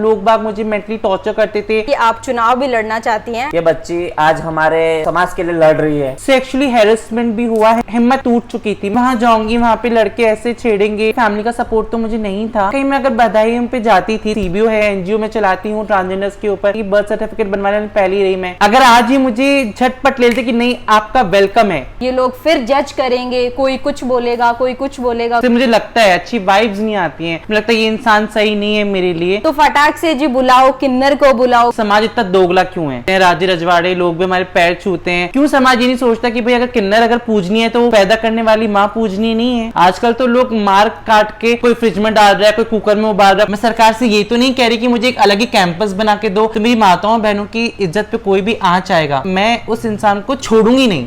लोग बाग मुझे mentally torture करते थे कि आप चुनाव भी लड़ना चाहती हैं। ये बच्ची आज हमारे समाज के लिए लड़ रही है। सेक्सुअली हैरेसमेंट भी हुआ है, हिम्मत टूट चुकी थी। वहाँ जाऊंगी, वहाँ पे लड़के ऐसे छेड़ेंगे। फैमिली का सपोर्ट तो मुझे नहीं था। कहीं मैं अगर बधाई पे जाती थी, सीबीओ है, एनजीओ में चलाती हूँ ट्रांसजेंडर्स के ऊपर, बर्थ सर्टिफिकेट बनवाने में पहली रही मैं। अगर आज ही मुझे झटपट लेते कि नहीं आपका वेलकम है, ये लोग फिर जज करेंगे, कोई कुछ बोलेगा, कोई कुछ बोलेगा, तो मुझे लगता है अच्छी वाइब्स नहीं आती हैं। मुझे लगता है ये इंसान सही नहीं है मेरे लिए। तो फटाक से जी बुलाओ, किन्नर को बुलाओ। समाज इतना दोगला क्यों है? राजे रजवाड़े लोग भी हमारे पैर छूते हैं। क्यों समाज ये नहीं सोचता कि भाई अगर किन्नर अगर पूजनी है तो वो पैदा करने वाली माँ पूजनी नहीं है? आजकल तो लोग मार काट के कोई फ्रिज में डाल रहा है, कोई कुकर में उबाल रहा है। मैं सरकार से ये तो नहीं कह रही कि मुझे एक अलग ही कैंपस बना के दो, तो मेरी माताओं बहनों की इज्जत पे कोई भी आंच आएगा, मैं उस इंसान को छोड़ूंगी नहीं।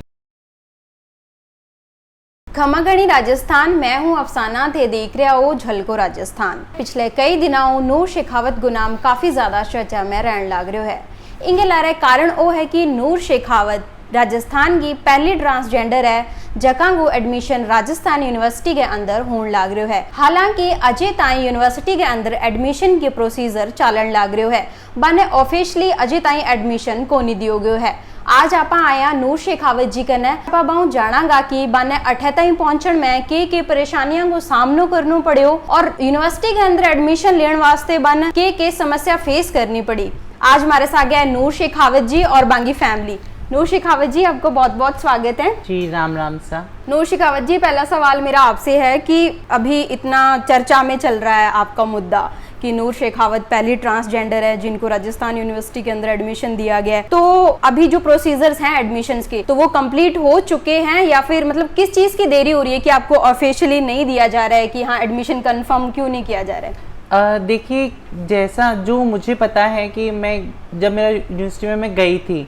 खमागणी राजस्थान, मैं हूं अफसाना, थे देख रहे हो झलको राजस्थान। पिछले कई दिनों नूर शेखावत को नाम काफी ज्यादा चर्चा में रहने लग रहा है। इंगे लारे कारण वो है कि नूर शेखावत राजस्थान की पहली ट्रांसजेंडर है जकांगो एडमिशन राजस्थान यूनिवर्सिटी के अंदर होने लग रहा है। हालांकि अजय ताई यूनिवर्सिटी के अंदर एडमिशन के प्रोसीजर चालन लग रहा है, बने ऑफिशियली अजय ताई एडमिशन को नहीं दियो गयो है। आज आप आया नूर शेखावत जी कने आप जानागा कि बाने अठे ताई पहुंचण में के परेशानियों को सामनो करना पड़ो और यूनिवर्सिटी के अंदर एडमिशन लेने वास्ते बाने के समस्या फेस करनी पड़ी। आज हमारे साथ है नूर शेखावत जी और बांगी फैमिली। नूर शेखावत जी, आपको बहुत बहुत स्वागत है। जी राम राम सा। नूर शेखावत जी, पहला सवाल मेरा आपसे है कि अभी इतना चर्चा में चल रहा है आपका मुद्दा कि नूर शेखावत पहली ट्रांसजेंडर है जिनको राजस्थान यूनिवर्सिटी के अंदर एडमिशन दिया गया है, तो अभी जो प्रोसीजर्स हैं एडमिशन्स के, तो वो कंप्लीट हो चुके हैं या फिर मतलब किस चीज़ की देरी हो रही है कि आपको ऑफिशियली नहीं दिया जा रहा है कि हाँ एडमिशन कंफर्म क्यों नहीं किया जा रहा है? देखिए, जैसा जो मुझे पता है कि मैं जब मेरा यूनिवर्सिटी में मैं गई थी,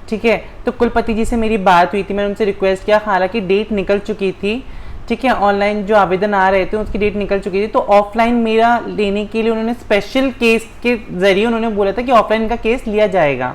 ठीक है, तो कुलपति जी से मेरी बात हुई थी। मैंने उनसे रिक्वेस्ट किया, हालांकि डेट निकल चुकी थी, ठीक है, ऑनलाइन जो आवेदन आ रहे थे उसकी डेट निकल चुकी थी, तो ऑफलाइन मेरा लेने के लिए उन्होंने स्पेशल केस के जरिए उन्होंने बोला था कि ऑफलाइन का केस लिया जाएगा,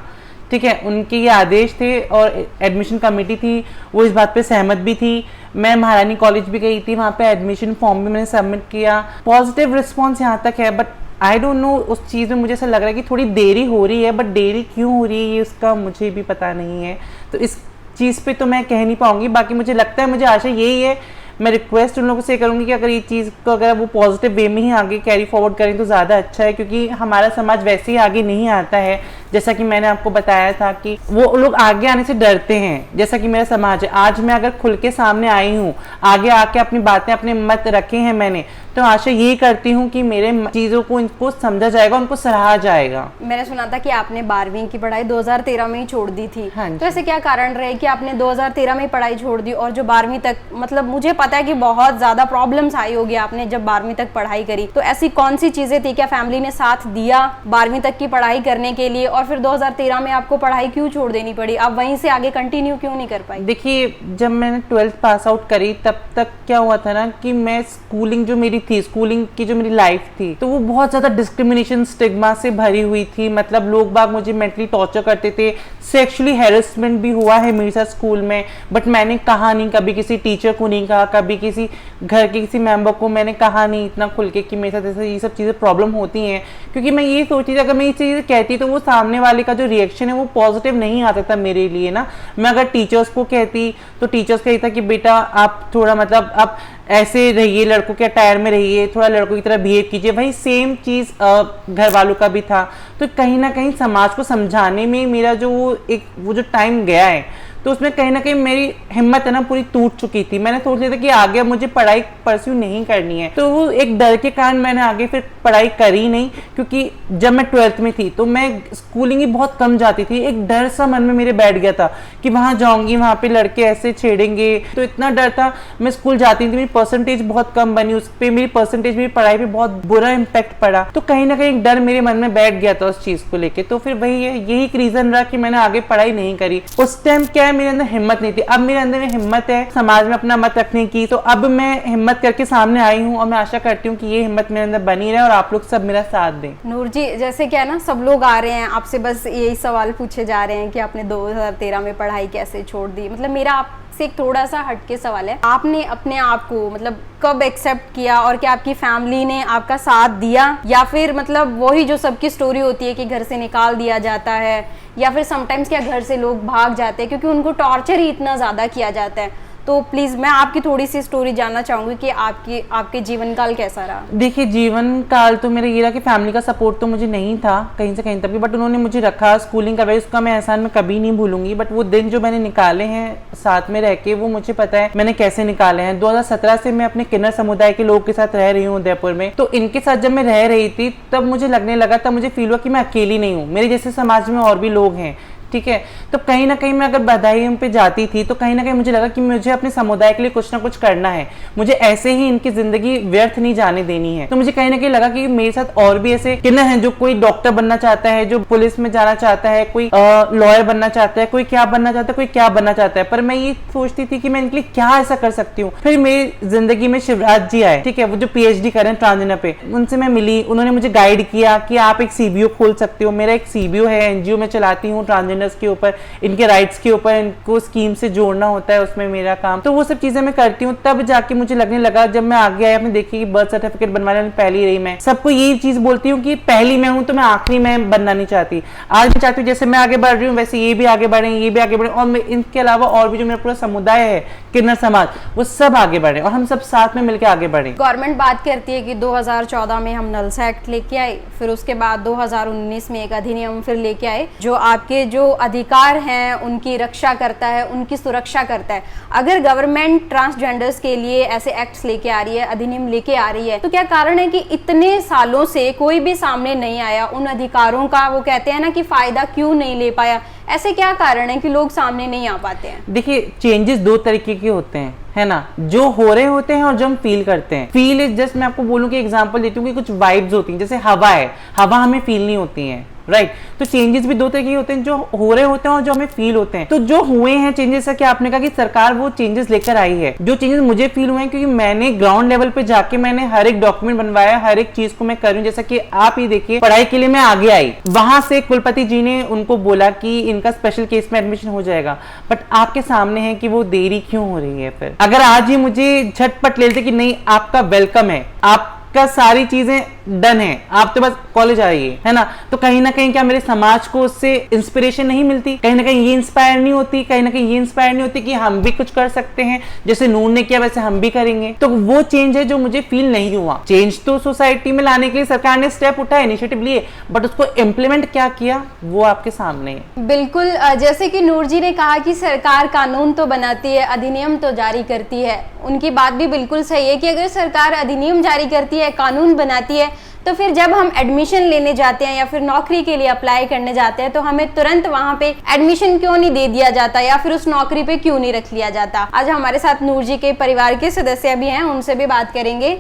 ठीक है। उनके ये आदेश थे और एडमिशन कमेटी थी वो इस बात पे सहमत भी थी। मैं महारानी कॉलेज भी गई थी, वहाँ पे एडमिशन फॉर्म भी मैंने सबमिट किया। पॉजिटिव रिस्पॉन्स यहाँ तक है, बट आई डोंट नो, उस चीज़ में मुझे ऐसा लग रहा है कि थोड़ी देरी हो रही है, बट देरी क्यों हो रही है ये उसका मुझे भी पता नहीं है, तो इस चीज़ पे तो मैं कह नहीं पाऊंगी। बाकी मुझे लगता है, मुझे आशा यही है, मैं रिक्वेस्ट उन लोगों से करूंगी कि अगर ये चीज़ को अगर वो पॉजिटिव वे में ही आगे कैरी फॉरवर्ड करें तो ज़्यादा अच्छा है, क्योंकि हमारा समाज वैसे ही आगे नहीं आता है। जैसा कि मैंने आपको बताया था कि वो लोग आगे आने से डरते हैं, जैसा कि मेरा समाज है। आज मैं अगर खुल के सामने आई हूँ, आगे आके अपनी बातें, अपने मत रखे हैं मैंने, तो आशा यही करती हूँ कि मेरे चीज़ों को इनको समझा जाएगा, उनको सराहा जाएगा। मैंने सुना था कि आपने 12वीं की पढ़ाई 2013 में ही छोड़ दी थी। हाँ, तो ऐसे क्या कारण रहे कि आपने 2013 में पढ़ाई छोड़ दी और जो 12वीं तक, मतलब मुझे पता है कि बहुत ज्यादा प्रॉब्लम्स आई होगी आपने जब 12वीं तक पढ़ाई करी, तो ऐसी कौन सी चीजें थी, क्या फैमिली ने साथ दिया 12वीं तक की पढ़ाई करने के लिए, और फिर 2013 में आपको पढ़ाई क्यों छोड़ देनी पड़ी? आप वहीं से आगे कंटिन्यू क्यों नहीं कर पाई? देखिए, जब मैंने 12th पास आउट करी तब तक क्या हुआ था ना कि मैं स्कूलिंग जो मेरी थी, स्कूलिंग की जो मेरी लाइफ थी, तो वो बहुत ज़्यादा डिस्क्रिमिनेशन, स्टिग्मा से भरी हुई थी। मतलब लोग बाग मुझे मेंटली टॉर्चर करते थे, सेक्सुअली हैरेसमेंट भी हुआ है मेरे साथ स्कूल में, बट मैंने कहा नहीं, कभी किसी टीचर को नहीं कहा, कभी किसी घर के किसी मेंबर को मैंने कहा नहीं इतना खुल के कि मेरे साथ ऐसा ये सब चीज़ें प्रॉब्लम होती हैं, क्योंकि मैं ये सोचती थी अगर मैं ये चीज़ें कहती तो वो सामने वाले का जो रिएक्शन है वो पॉजिटिव नहीं आता था मेरे लिए ना। मैं अगर टीचर्स को कहती तो टीचर्स कहता था कि बेटा आप थोड़ा मतलब आप ऐसे रहिए, लड़कों के अटायर में रहिए, थोड़ा लड़कों की तरह बिहेव कीजिए। वही सेम चीज़ घर वालों का भी था। तो कहीं ना कहीं समाज को समझाने में मेरा जो वो जो टाइम गया है, तो उसमें कहीं ना कहीं मेरी हिम्मत है ना पूरी टूट चुकी थी। मैंने सोच लिया था कि आगे मुझे पढ़ाई परस्यू नहीं करनी है, तो वो एक डर के कारण मैंने आगे फिर पढ़ाई करी नहीं। क्योंकि जब मैं 12th में थी तो मैं स्कूलिंग ही बहुत कम जाती थी, एक डर सा मन में मेरे बैठ गया था कि वहाँ जाऊँगी, वहाँ पे लड़के ऐसे छेड़ेंगे, तो इतना डर था। मैं स्कूल जाती थी, मेरी परसेंटेज बहुत कम बनी, उस पर मेरी परसेंटेज, मेरी पढ़ाई पर बहुत बुरा इम्पैक्ट पड़ा, तो कहीं ना कहीं एक डर मेरे मन में बैठ गया था उस चीज़ को लेकर। तो फिर वही है, यही एक रीज़न रहा कि मैंने आगे पढ़ाई नहीं करी। उस टाइम क्या मेरे अंदर हिम्मत नहीं थी, अब मेरे अंदर में हिम्मत है समाज में अपना मत रखने की, तो अब मैं हिम्मत करके सामने आई हूँ और मैं आशा करती हूँ कि ये हिम्मत मेरे अंदर बनी रहे और आप लोग सब मेरा साथ दें। नूर जी, जैसे क्या है ना, सब लोग आ रहे हैं आपसे, बस यही सवाल पूछे जा रहे हैं कि आपने 2013 में पढ़ाई कैसे छोड़ दी। मतलब मेरा से एक थोड़ा सा हटके सवाल है, आपने अपने आप को मतलब कब एक्सेप्ट किया और क्या आपकी फैमिली ने आपका साथ दिया, या फिर मतलब वही जो सबकी स्टोरी होती है कि घर से निकाल दिया जाता है, या फिर समटाइम्स क्या घर से लोग भाग जाते हैं क्योंकि उनको टॉर्चर ही इतना ज़्यादा किया जाता है। तो प्लीज़ मैं आपकी थोड़ी सी स्टोरी जानना चाहूँगी कि आपके जीवन काल कैसा रहा। देखिए, जीवन काल तो मेरा ये रहा कि फैमिली का सपोर्ट तो मुझे नहीं था कहीं से कहीं तक भी, बट उन्होंने मुझे रखा, स्कूलिंग करवाई, उसका मैं एहसान मैं कभी नहीं भूलूंगी। बट वो दिन जो मैंने निकाले हैं साथ में रह के, वो मुझे पता है मैंने कैसे निकाले हैं। 2017 से मैं अपने किन्नर समुदाय के लोगों के साथ रह रही हूँ उदयपुर में। तो इनके साथ जब मैं रह रही थी तब मुझे लगने लगा, तब मुझे फील हुआ कि मैं अकेली नहीं हूँ, मेरे जैसे समाज में और भी लोग हैं। ठीक है, तो कहीं ना कहीं मैं अगर बधाई पे जाती थी तो कहीं ना कहीं मुझे लगा कि मुझे अपने समुदाय के लिए कुछ ना कुछ करना है, मुझे ऐसे ही इनकी जिंदगी व्यर्थ नहीं जाने देनी है। तो मुझे कहीं ना कहीं लगा कि मेरे साथ और भी ऐसे किन्नर हैं, जो कोई डॉक्टर बनना चाहता है, जो पुलिस में जाना चाहता है, कोई लॉयर बनना चाहता है, कोई क्या बनना चाहता है, कोई क्या बनना चाहता है। पर मैं ये सोचती थी कि मैं इनके लिए क्या ऐसा कर सकती हूँ। फिर मेरी जिंदगी में शिवराज जी आए, ठीक है, वो जो PhD करें ट्रांसजेंडर पे, उनसे मैं मिली, उन्होंने मुझे गाइड किया कि आप एक CBO खोल सकते हो। मेरा एक CBO है, NGO में चलाती हूँ ट्रांसजेंडर्स के ऊपर, इनके राइट्स के ऊपर, इनको स्कीम से जोड़ना होता है, उसमें मेरा काम। तो वो सब चीजें मैं करती हूँ। तब जाके मुझे लगने लगा, जब मैं आगे आया, आपने देखी कि बर्थ सर्टिफिकेट बनवाने वाली पहली रही मैं। सबको यही चीज बोलती हूँ कि पहली मैं हूँ तो मैं आखिरी मैं बनना नहीं चाहती। आज मैं चाहती हूँ जैसे मैं आगे बढ़ रही हूँ वैसे ये भी आगे बढ़े, ये भी आगे बढ़े, और इनके अलावा और भी जो मेरा पूरा समुदाय है किन्नर समाज, वो सब आगे बढ़े और हम सब साथ में मिलकर आगे बढ़े। गवर्नमेंट बात करती है कि 2014 में हम नलसा एक्ट लेके आए, फिर उसके बाद 2019 में एक अधिनियम फिर लेके आए जो आपके जो अधिकार हैं उनकी रक्षा करता है, उनकी सुरक्षा करता है। अगर गवर्नमेंट ट्रांसजेंडर्स के लिए ऐसे एक्ट्स लेके आ रही है, अधिनियम लेके आ रही है, तो क्या कारण है कि इतने सालों से कोई भी सामने नहीं आया उन अधिकारों का, वो कहते हैं ना कि फायदा क्यों नहीं ले पाया? ऐसे क्या कारण है कि लोग सामने नहीं आ पाते हैं? देखिए, चेंजेस दो तरीके के होते हैं, है ना, जो हो रहे होते हैं और जो हम फील करते हैं। फील इज जस्ट, मैं आपको बोलूं कि एग्जांपल देती हूँ कि कुछ वाइब्स होती हैं, जैसे हवा है, हवा हमें फील नहीं होती है, राइट। तो चेंजेस भी दो तरीके के होते हैं, जो हो रहे होते हैं और जो हमें फील होते हैं। तो जो हुए हैं चेंजेस, क्या आपने कहा कि सरकार वो चेंजेस लेकर आई है, जो चेंजेस मुझे फील हुए हैं क्योंकि मैंने ग्राउंड लेवल पे जाके मैंने हर एक डॉक्यूमेंट बनवाया, हर एक चीज को मैं कर रही हूँ। जैसा कि आप ही देखिए, पढ़ाई के लिए मैं आगे आई, वहां से कुलपति जी ने उनको बोला कि इनका स्पेशल केस में एडमिशन हो जाएगा, बट आपके सामने है कि वो देरी क्यों हो रही है। फिर अगर आज ही मुझे झटपट ले लेते कि नहीं आपका वेलकम है, आपका सारी चीजें डन है, आप तो बस कॉलेज आइए, है ना, तो कहीं ना कहीं क्या मेरे समाज को उससे इंस्पिरेशन नहीं मिलती? कहीं ना कहीं ये इंस्पायर नहीं होती, कहीं ना कहीं ये इंस्पायर नहीं होती कि हम भी कुछ कर सकते हैं, जैसे नूर ने किया वैसे हम भी करेंगे। तो वो चेंज है जो मुझे फील नहीं हुआ। चेंज तो सोसाइटी में लाने के लिए सरकार ने स्टेप उठाए, इनिशिएटिव लिए, बट उसको इम्प्लीमेंट क्या किया वो आपके सामने है। बिल्कुल, जैसे कि नूर जी ने कहा कि सरकार कानून तो बनाती है, अधिनियम तो जारी करती है। उनकी बात भी बिल्कुल सही है कि अगर सरकार अधिनियम जारी करती है, कानून बनाती है, तो फिर जब हम एडमिशन लेने जाते हैं या फिर नौकरी के लिए अप्लाई करने जाते हैं तो हमें तुरंत वहां पे एडमिशन क्यों नहीं दे दिया जाता या फिर उस नौकरी पे क्यों नहीं रख लिया जाता? आज हमारे साथ नूर जी के परिवार के सदस्य भी हैं, उनसे भी बात करेंगे।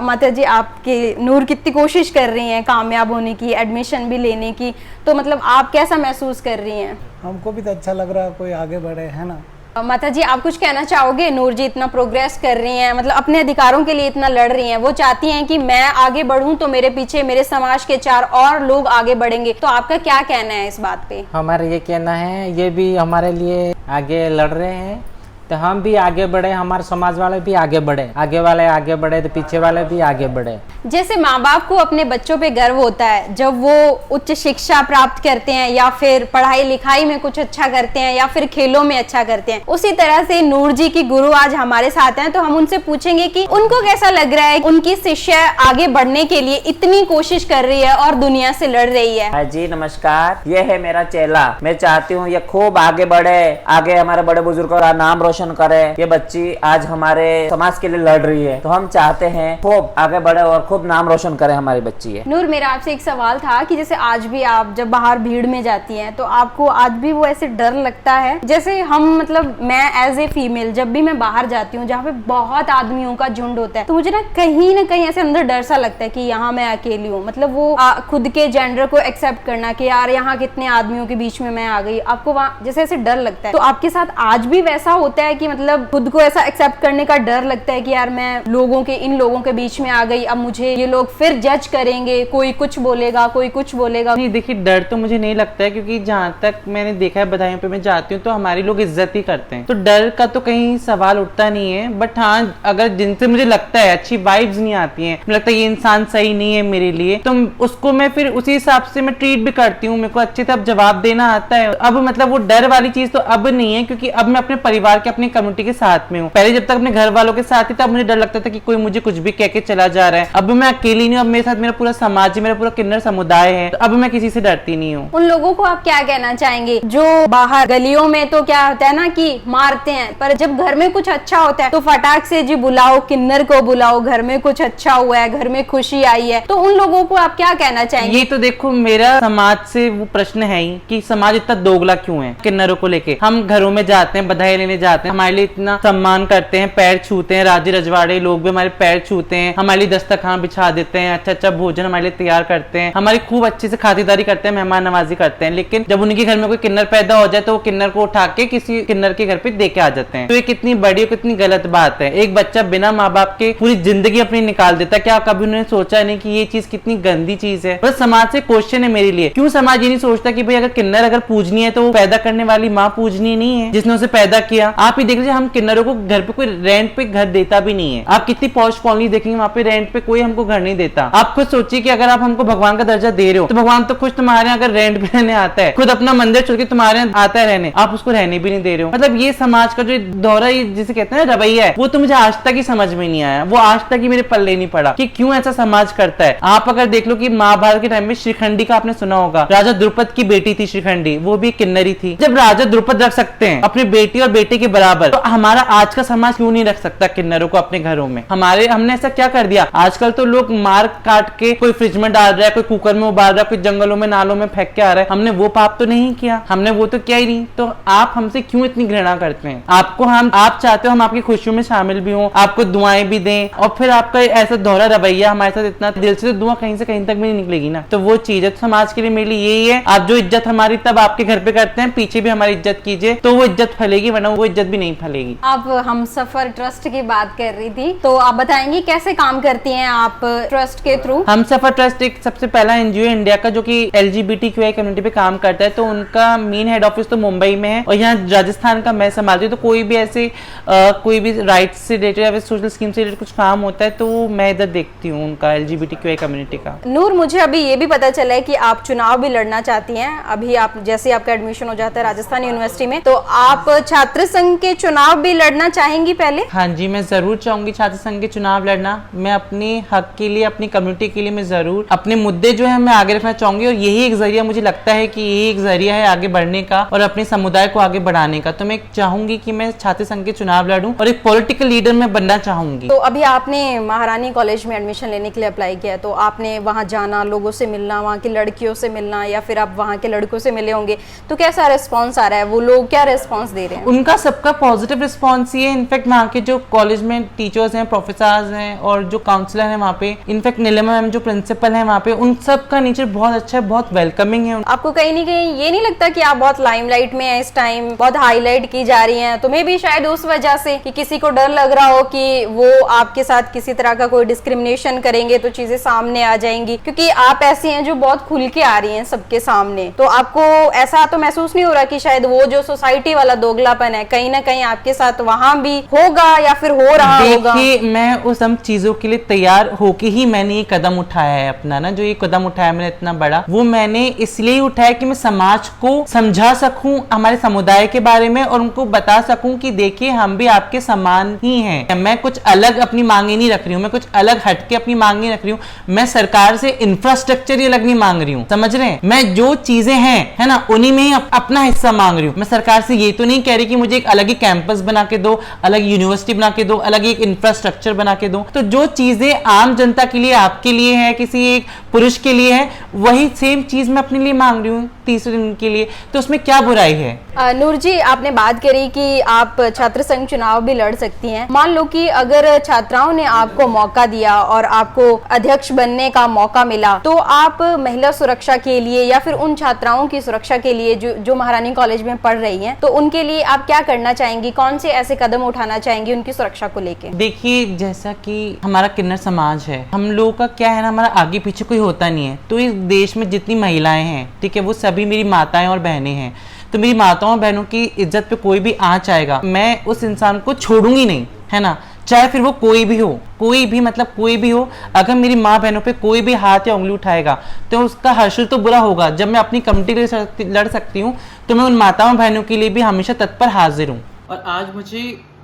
माता जी, आपके नूर कितनी कोशिश कर रही हैं कामयाब होने की, एडमिशन भी लेने की, तो मतलब आप कैसा महसूस कर रही हैं? हमको भी तो अच्छा लग रहा है, कोई आगे बढ़े, है ना। माता जी, आप कुछ कहना चाहोगे? नूर जी इतना प्रोग्रेस कर रही हैं, मतलब अपने अधिकारों के लिए इतना लड़ रही हैं, वो चाहती हैं कि मैं आगे बढ़ूं तो मेरे पीछे मेरे समाज के 4 और लोग आगे बढ़ेंगे, तो आपका क्या कहना है इस बात पे? हमारा ये कहना है, ये भी हमारे लिए आगे लड़ रहे हैं तो हम भी आगे बढ़े, हमारे समाज वाले भी आगे बढ़े, आगे वाले आगे बढ़े तो पीछे वाले भी आगे बढ़े। जैसे माँ बाप को अपने बच्चों पे गर्व होता है जब वो उच्च शिक्षा प्राप्त करते हैं या फिर पढ़ाई लिखाई में कुछ अच्छा करते हैं या फिर खेलों में अच्छा करते हैं, उसी तरह से नूर जी की गुरु आज हमारे साथ हैं, तो हम उनसे पूछेंगे कि उनको कैसा लग रहा है उनकी शिष्य आगे बढ़ने के लिए इतनी कोशिश कर रही है और दुनिया से लड़ रही है। जी नमस्कार, ये है मेरा चेला। मैं चाहती हूँ ये खूब आगे बढ़े, आगे हमारे बड़े बुजुर्गों का नाम रोशन करे। ये बच्ची आज हमारे समाज के लिए लड़ रही है, तो हम चाहते हैं खूब आगे बढ़े और खूब नाम रोशन करे हमारी बच्ची है। नूर, मेरा आपसे एक सवाल था कि जैसे आज भी आप जब बाहर भीड़ में जाती हैं तो आपको आज भी वो ऐसे डर लगता है? जैसे हम, मतलब मैं एज ए फीमेल जब भी मैं बाहर जाती हूँ जहाँ पे बहुत आदमियों का झुंड होता है, तो मुझे ना कहीं ऐसे अंदर डर सा लगता है कि यहाँ मैं अकेली हूँ। मतलब वो खुद के जेंडर को एक्सेप्ट करना कि यार यहाँ कितने आदमियों के बीच में मैं आ गई, आपको वहाँ जैसे ऐसे डर लगता है। तो आपके साथ आज भी वैसा होता है कि मतलब खुद को ऐसा एक्सेप्ट करने का डर लगता है कि यार मैं इन लोगों के बीच में आ गई, अब मुझे ये लोग फिर जज करेंगे, कोई कुछ बोलेगा, कोई कुछ बोलेगा? नहीं, देखिए डर तो मुझे नहीं लगता है, क्योंकि जहाँ तक मैंने देखा है बधाइयों पे मैं जाती हूँ तो हमारे लोग इज्जत ही करते हैं, तो डर का तो कहीं सवाल उठता नहीं है। बट हाँ, अगर जिनसे मुझे लगता है अच्छी वाइब्स नहीं आती हैं, मुझे लगता है ये इंसान सही नहीं है मेरे लिए, तो उसको मैं फिर उसी हिसाब से मैं ट्रीट भी करती हूँ। मेरे को अच्छे से अब जवाब देना आता है। अब मतलब वो डर वाली चीज तो अब नहीं है, क्योंकि अब मैं अपने परिवार के, अपनी कम्युनिटी के साथ में हूँ। पहले जब तक अपने घर वालों के साथ ही तब मुझे डर लगता था कि कोई मुझे कुछ भी कह के चला जा रहा है। अब मैं अकेली नहीं हूँ, अब मेरे साथ मेरा पूरा समाज है, मेरा पूरा किन्नर समुदाय है, तो अब मैं किसी से डरती नहीं हूँ। उन लोगों को आप क्या कहना चाहेंगे जो बाहर गलियों में तो क्या होता है ना कि मारते हैं, पर जब घर में कुछ अच्छा होता है तो फटाक से जी बुलाओ, किन्नर को बुलाओ, घर में कुछ अच्छा हुआ है, घर में खुशी आई है, तो उन लोगों को आप क्या कहना चाहेंगे? ये तो देखो, मेरा समाज से वो प्रश्न है ही कि समाज इतना दोगला क्यों है किन्नरों को लेके। हम घरों में जाते हैं, बधाई लेने जाते हैं, हमारे लिए इतना सम्मान करते हैं, पैर छूते हैं, राजे रजवाड़े लोग भी हमारे पैर छूते हैं, हमारे लिए दस्तरखान बिछा देते हैं, अच्छा अच्छा भोजन हमारे लिए तैयार करते हैं, हमारी खूब अच्छे से खातिरदारी करते हैं, मेहमान नवाजी करते हैं। लेकिन जब उनके घर में कोई किन्नर पैदा हो जाए तो वो किन्नर को उठा के किसी किन्नर के घर पे दे के आ जाते हैं। तो ये कितनी बड़ी और कितनी गलत बात है। एक बच्चा बिना माँ बाप के पूरी जिंदगी अपनी निकाल देता है। क्या कभी उन्होंने सोचा नहीं कि ये चीज कितनी गंदी चीज है? बस समाज से क्वेश्चन है मेरे लिए, क्यों समाज ये नहीं सोचता कि भाई अगर किन्नर अगर पूजनी है तो वो पैदा करने वाली माँ पूजनी नहीं है जिसने उसे पैदा किया? आप ही देख लीजिए, हम किन्नरों को घर पे कोई रेंट पे घर देता भी नहीं है। आप कितनी पॉश कॉलोनी देखेंगे, वहाँ पे रेंट पे कोई हमको घर नहीं देता। आप खुद सोचिए कि अगर आप हमको भगवान का दर्जा दे रहे हो तो भगवान तो खुद तुम्हारे यहाँ अगर रेंट पे रहने आता है, खुद अपना मंदिर छोड़ के तुम्हारे यहाँ आता है रहने, आप उसको रहने भी नहीं दे रहे हो। मतलब ये समाज का जो दौरा, जिसे कहते हैं रवैया है, वो तो मुझे आज तक ही समझ में नहीं आया। वो आज तक ही मेरे पल्ले नहीं पड़ा कि क्यों ऐसा समाज करता है। आप अगर देख लो कि महाभारत के टाइम में श्रीखंडी का आपने सुना होगा, राजा द्रुपद की बेटी थी श्रीखंडी, वो भी किन्नरी थी। जब राजा द्रुपद रख सकते हैं अपनी बेटी और बेटे के बराबर, तो हमारा आज का समाज क्यों नहीं रख सकता किन्नरों को अपने घरों में? हमने ऐसा क्या कर दिया? आजकल तो लोग मार काट के कोई फ्रिज में डाल रहा है, कोई कुकर में उबाल रहा है, कोई जंगलों में नालों में फेंक के आ रहा है। हमने वो पाप तो नहीं किया, हमने वो तो किया ही नहीं। तो आप हमसे क्यों इतनी घृणा करते हैं? आप चाहते हो हम आपकी खुशियों में शामिल भी हों, आपको दुआएं भी दें, और फिर आपका ऐसा दोहरा रवैया हमारे साथ इतना दिल से, तो दुआ कहीं से कहीं तक भी नहीं निकलेगी ना। तो वो चीज है। तो समाज के लिए मेरे लिए यही है, आप जो इज्जत हमारी तब आपके घर पे करते हैं, पीछे भी हमारी इज्जत कीजिए, तो वो इज्जत फैलेगी, वरना वो इज्जत भी नहीं फैलेगी। आप हमसफर ट्रस्ट की बात कर रही थी, तो आप बताएंगे कैसे काम करती हैं आप ट्रस्ट के थ्रू? हमसफर ट्रस्ट एक सबसे पहला एनजीओ इंडिया का जो कि LGBTQI कम्युनिटी पे काम करता है। तो उनका मेन हेड ऑफिस तो मुंबई में है, और यहाँ राजस्थान का मैं संभालती हूँ। तो कोई भी ऐसे कोई भी राइट्स से रिलेटेड या सोशल स्कीम से रिलेटेड कुछ काम होता है तो मैं इधर देखती हूँ उनका, LGBTQI कम्युनिटी का। नूर, मुझे अभी ये भी पता चला है कि आप चुनाव भी लड़ना चाहती हैं। अभी आप जैसे आपका एडमिशन हो जाता है राजस्थान यूनिवर्सिटी में, तो आप छात्र संघ के चुनाव भी लड़ना चाहेंगी पहले? हाँ जी, मैं जरूर चाहूंगी छात्र संघ के चुनाव लड़ना। मैं अपने हक के लिए, अपनी कम्युनिटी के लिए मैं जरूर अपने मुद्दे जो है मैं आगे रखना चाहूंगी, और यही एक जरिया, मुझे लगता है कि यही एक जरिया है आगे बढ़ने का और अपने समुदाय को आगे बढ़ाने का। तो मैं चाहूंगी कि मैं छात्र संघ के चुनाव लड़ूं और एक पॉलिटिकल लीडर में बनना चाहूंगी। तो अभी आपने महारानी कॉलेज में एडमिशन लेने के लिए अप्लाई किया, तो आपने वहां जाना, लोगों से मिलना, वहां की लड़कियों से मिलना, या फिर आप वहां के लड़कों से मिले होंगे, तो कैसा रिस्पॉन्स आ रहा है? वो लोग क्या रिस्पॉन्स दे रहे हैं? उनका सबका पॉजिटिव रिस्पॉन्स ही है। इनफैक्ट वहाँ के जो कॉलेज में टीचर्स हैं, प्रोफेसर्स हैं और जो काउंसलर हैं वहाँ पे, इनफैक्ट नीलिमा मैम जो प्रिंसिपल हैं वहाँ पे, उन सब का नेचर बहुत अच्छा है, बहुत वेलकमिंग है। आपको कहीं नहीं कहीं ये नहीं लगता कि आप बहुत लाइमलाइट में हैं इस टाइम, बहुत हाईलाइट की जा रही हैं? तो मे भी शायद उस वजह से कि किसी को डर लग रहा हो कि वो आपके साथ किसी तरह का कोई डिस्क्रिमिनेशन करेंगे तो चीजें सामने आ जाएंगी, क्योंकि आप ऐसी हैं जो बहुत खुल के आ रही हैं सबके सामने। तो आपको ऐसा तो महसूस नहीं हो रहा कि शायद वो जो सोसाइटी वाला दोगलापन है कहीं ना कहीं आपके साथ वहां भी होगा या फिर हो रहा होगा? देखिए, मैं उस सब चीजों के लिए तैयार होके ही मैंने ये कदम उठाया है अपना ना, जो ये कदम उठाया मैंने इतना बड़ा, वो मैंने इसलिए उठाया कि मैं समाज को समझा सकूं हमारे समुदाय के बारे में, और उनको बता सकूं कि देखिए हम भी आपके समान ही हैं। मैं कुछ अलग अपनी मांगे नहीं रख रही हूँ, मैं कुछ अलग हटके अपनी मांग नहीं रख रही हूँ। मैं सरकार से इंफ्रास्ट्रक्चर ही अलग नहीं मांग रही हूँ, समझ रहे हैं? मैं जो चीजें हैं है ना, उन्हीं में ही अपना हिस्सा मांग रही हूँ। मैं सरकार से ये तो नहीं कह रही कि मुझे एक अलग ही कैंपस बना के दो, अलग यूनिवर्सिटी बना के दो, अलग एक इंफ्रास्ट्रक्चर बना के दो। तो जो चीजें आम जनता के लिए, आपके लिए है, किसी एक पुरुष के लिए है, वही सेम चीज मैं अपने लिए मांग रही हूँ। तीसरे दिन के लिए, तो उसमें क्या बुराई है? नूर जी, आपने बात करी कि आप छात्र संघ चुनाव भी लड़ सकती हैं। मान लो कि अगर छात्राओं ने आपको मौका दिया और आपको अध्यक्ष बनने का मौका मिला, तो आप महिला सुरक्षा के लिए या फिर उन छात्राओं की सुरक्षा के लिए जो महारानी कॉलेज में पढ़ रही हैं, तो उनके लिए आप क्या करना चाहेंगी? कौन से ऐसे कदम उठाना चाहेंगी उनकी सुरक्षा को लेके? देखिए, जैसा कि हमारा किन्नर समाज है, हम लोगों का क्या है ना, हमारा आगे पीछे कोई होता नहीं है। तो इस देश में जितनी महिलाएं हैं, ठीक है, वो सभी मेरी माताएं और बहनें हैं। तो मेरी माताओं और बहनों की इज्जत पे कोई भी आंच आएगा, मैं उस इंसान को छोड़ूंगी नहीं, है ना, चाहे फिर वो कोई भी हो, कोई भी मतलब कोई भी हो। अगर मेरी माँ बहनों पे कोई भी हाथ या उंगली उठाएगा तो उसका हश्र तो बुरा होगा। जब मैं अपनी कम्युनिटी के लिए लड़ सकती हूँ, तो मैं उन माताओं बहनों के लिए भी हमेशा तत्पर हाजिर हूँ। और आज मुझे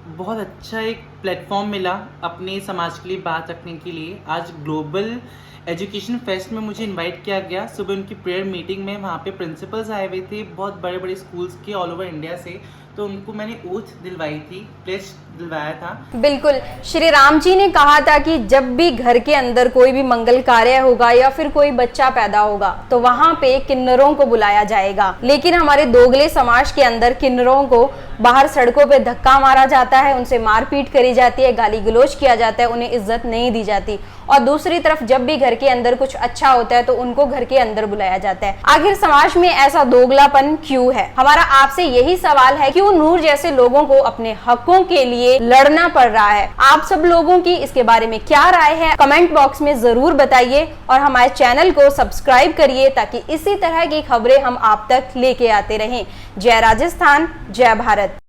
बहुत अच्छा एक प्लेटफॉर्म मिला अपने समाज के लिए बात रखने के लिए। आज ग्लोबल एजुकेशन फेस्ट में मुझे इनवाइट किया गया। सुबह उनकी प्रेयर मीटिंग में वहाँ पे प्रिंसिपल्स आए हुए थे बहुत बड़े बड़े स्कूल्स के ऑल ओवर इंडिया से, तो उनको मैंने ओथ दिलवाई थी, प्लेज दिलवाया था। बिल्कुल, श्री राम जी ने कहा था कि जब भी घर के अंदर कोई भी मंगल कार्य होगा या फिर कोई बच्चा पैदा होगा तो वहाँ पे किन्नरों को बुलाया जाएगा। लेकिन हमारे दोगले समाज के अंदर किन्नरों को बाहर सड़कों पे धक्का मारा जाता है, उनसे मारपीट करी जाती है, गाली गलौज किया जाता है, उन्हें इज्जत नहीं दी जाती। और दूसरी तरफ जब भी घर के अंदर कुछ अच्छा होता है तो उनको घर के अंदर बुलाया जाता है। आखिर समाज में ऐसा दोगलापन क्यों है? हमारा आपसे यही सवाल है, क्यों नूर जैसे लोगों को अपने हकों के लिए लड़ना पड़ रहा है? आप सब लोगों की इसके बारे में क्या राय है, कमेंट बॉक्स में जरूर बताइए और हमारे चैनल को सब्सक्राइब करिए ताकि इसी तरह की खबरें हम आप तक लेके आते रहें। जय राजस्थान, जय भारत।